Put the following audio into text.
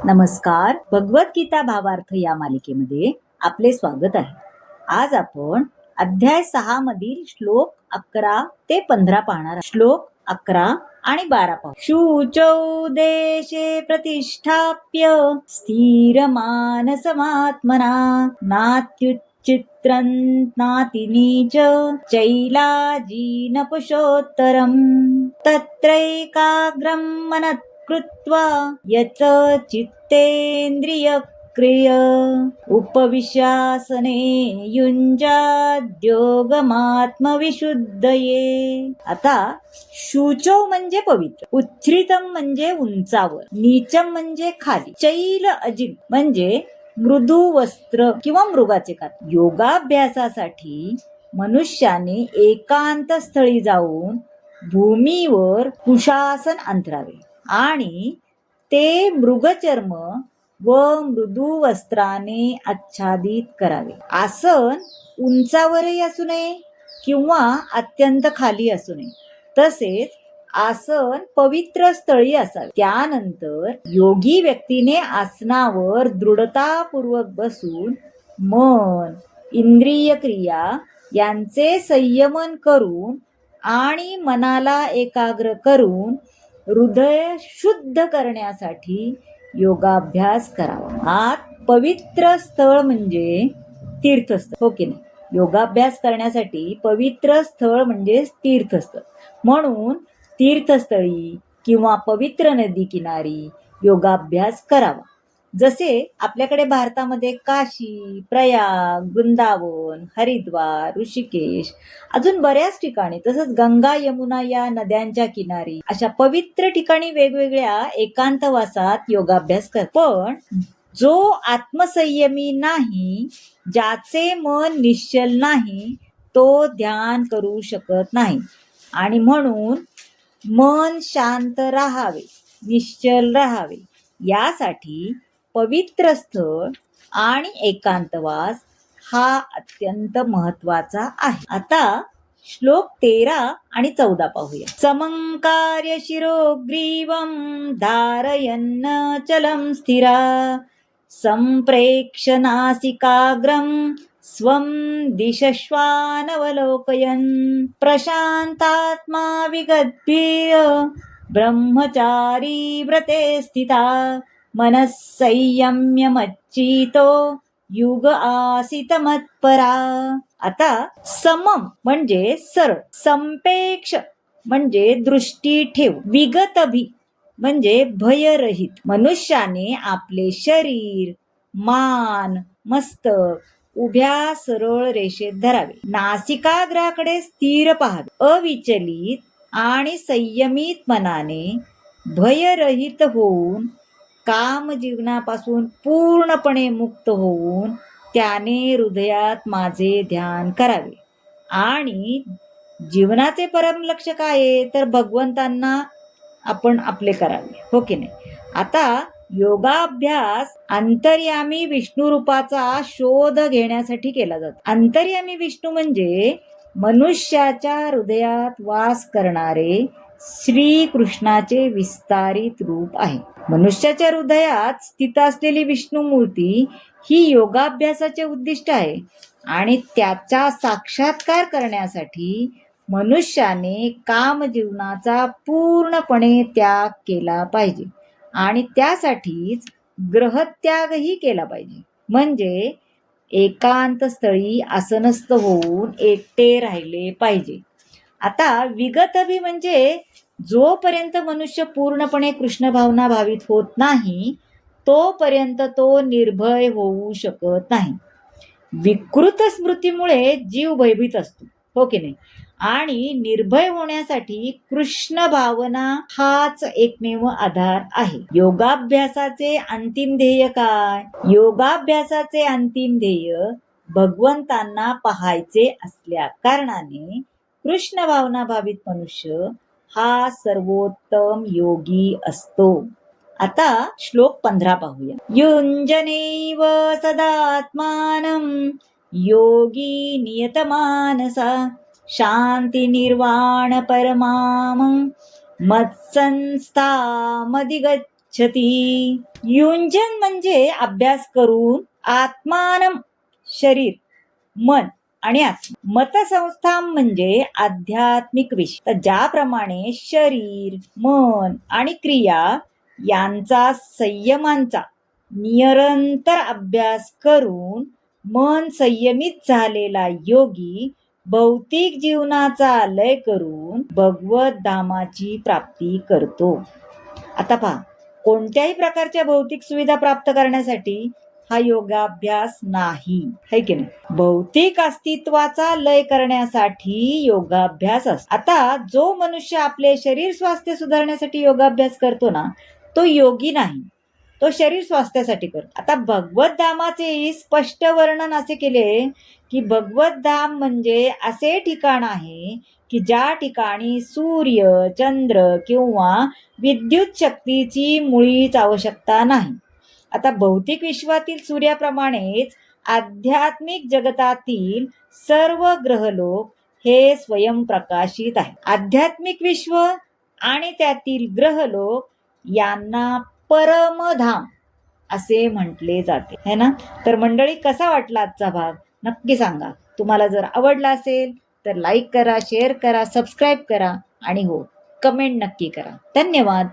नमस्कार. भगवद्गीता भावार्थ या मालिकेमध्ये आपले स्वागत आहे. आज आपण अध्याय 6 मधील श्लोक 11 ते 15 पाहणार आहोत. श्लोक 11 आणि 12 पाहू. शुचौ देशे प्रतिष्ठाप्य स्थिरमानसमात्मना नात्युच्चित्रं नातिनीच चैलाजिनपुषोत्तरम् तत्रैकाग्रं मनः कृत्वा यच चित्तेन्द्रियक्रिय उपविश्यासने युञ्जाद्योगमात्मविशुद्धये. आता शुचो म्हणजे पवित्र, उच्छ्रितम म्हणजे उंचावर, नीचम म्हणजे खाली, चैल अजित म्हणजे मृदू वस्त्र किंवा मृगाचे कात. योगाभ्यासासाठी मनुष्याने एकांत स्थळी जाऊन भूमीवर कुशासन अंथरावे आणि ते मृगचर्म व मृदू वस्त्राने आच्छादित करावे. आसन उंचावरही असू नये किंवा अत्यंत खाली असू नये. तसेच आसन पवित्र स्थळी असावे. त्यानंतर योगी व्यक्तीने आसनावर दृढतापूर्वक बसून मन, इंद्रिय क्रिया यांचे संयमन करून आणि मनाला एकाग्र करून हृदय शुद्ध करण्यासाठी योगाभ्यास करावा. आत पवित्र स्थळ म्हणजे तीर्थस्थळ, हो की नाही? योगाभ्यास करण्यासाठी पवित्र स्थळ म्हणजे तीर्थस्थळ. म्हणून तीर्थस्थळी किंवा पवित्र नदी किनारी योगाभ्यास करावा. जसे आपल्याकडे भारतामध्ये काशी, प्रयाग, वृंदावन, हरिद्वार, ऋषिकेश, अजून बऱ्याच ठिकाणी, तसंच गंगा, यमुना या नद्यांच्या किनारी अशा पवित्र ठिकाणी वेगवेगळ्या एकांतवासात योगाभ्यास करतात. पण जो आत्मसंयमी नाही, ज्याचे मन निश्चल नाही, तो ध्यान करू शकत नाही. आणि म्हणून मन शांत राहावे, निश्चल राहावे यासाठी पवित्र स्थळ आणि एकांतवास हा अत्यंत महत्वाचा आहे. आता श्लोक 13 आणि 14 पाहूया. समंकार्य शिरोग्रीवं धारयन्न चलं स्थिरा संप्रेक्ष्य नासिकाग्रं स्वं दिशश्वानवलोकयन् प्रशांतात्मा विगद्भीर ब्रह्मचारी व्रते स्थिता मनः संयम्य मच्चितो युग आसित मत्परा. आता समम म्हणजे सरळ, संपेक्ष म्हणजे दृष्टी ठेव, विगतभी म्हणजे भयरहित. मनुष्याने आपले शरीर, मान, मस्तक उभ्या सरळ रेषेत धरावे. नासिकाग्राकडे स्थिर पाहावे. अविचलित आणि संयमित मनाने भयरहित होऊन काम जीवनापासून पूर्णपणे मुक्त होऊन त्याने हृदयात माझे ध्यान करावे. आणि जीवनाचे परम लक्ष्य काय आहे तर भगवंतांना आपण आपले करावे, हो की नाही? आता योगाभ्यास अंतर्यामी विष्णू रूपाचा शोध घेण्यासाठी केला जातो. अंतर्यामी विष्णू म्हणजे मनुष्याच्या हृदयात वास करणारे श्री कृष्णाचे विस्तारित रूप आहे. मनुष्याच्या हृदयात स्थित असलेली विष्णू मूर्ती ही योगाभ्यासाचे उद्दिष्ट आहे. आणि त्याचा साक्षात्कार करण्यासाठी मनुष्याने कामजीवनाचा पूर्णपणे त्याग केला पाहिजे आणि त्यासाठीच ग्रहत्यागही केला पाहिजे. म्हणजे एकांत स्थळी आसनस्थ होऊन एकटे राहिले पाहिजे. आता विगतभी म्हणजे जोपर्यंत मनुष्य पूर्णपणे कृष्ण भावना भावित होत नाही तोपर्यंत तो निर्भय होऊ शकत नाही. विकृत स्मृतीमुळे जीव भयभीत असतो, हो की नाही? आणि निर्भय होण्यासाठी कृष्ण भावना हाच एकमेव आधार आहे. योगाभ्यासाचे अंतिम ध्येय काय? योगाभ्यासाचे अंतिम ध्येय भगवंतांना पाहायचे असल्या कारणाने कृष्ण भावना भावित मनुष्य हा सर्वोत्तम योगी असतो. आता श्लोक 15 पाहूया. युञ्जनैव सदात्मानं योगी नियतमानसा शांती निर्वाण परमां मत्संस्थामधिगच्छति गच्छति. युंजन म्हणजे अभ्यास करून आत्मानं शरीर, मन आणि आत्मा. मतसंस्था म्हणजे आध्यात्मिक विषय. तर ज्याप्रमाणे शरीर, मन आणि क्रिया यांचा संयमांचा निरंतर अभ्यास करून मन संयमित झालेला योगी भौतिक जीवनाचा लय करून भगवत धामाची प्राप्ती करतो. आता पहा, कोणत्याही प्रकारच्या भौतिक सुविधा प्राप्त करण्यासाठी हा योगाभ्यास नाही, है की नाही. भौतिक अस्तित्वाचा लय करण्यासाठी योगाभ्यास असतो. आता जो मनुष्य आपले शरीर स्वास्थ्य सुधारण्यासाठी योगाभ्यास करतो ना, तो योगी नाही, तो शरीर स्वास्थ्यासाठी करतो. आता भगवत धामाचे स्पष्ट वर्णन असे केले की भगवत धाम म्हणजे असे ठिकाण आहे की ज्या ठिकाणी सूर्य, चंद्र किंवा विद्युत शक्तीची मुळीच आवश्यकता नाही. आता भौतिक विश्वातील सूर्याप्रमाणेच आध्यात्मिक जगतातील सर्व ग्रहलोक हे स्वयंप्रकाशित आहे. आध्यात्मिक विश्व आणि त्यातील ग्रहलोक यांना परमधाम असे म्हटले जाते, है ना. तर मंडळी, कसा वाटला आजचा भाग नक्की सांगा. तुम्हाला जर आवडला असेल तर लाईक करा, शेअर करा, सबस्क्राईब करा आणि हो, कमेंट नक्की करा. धन्यवाद.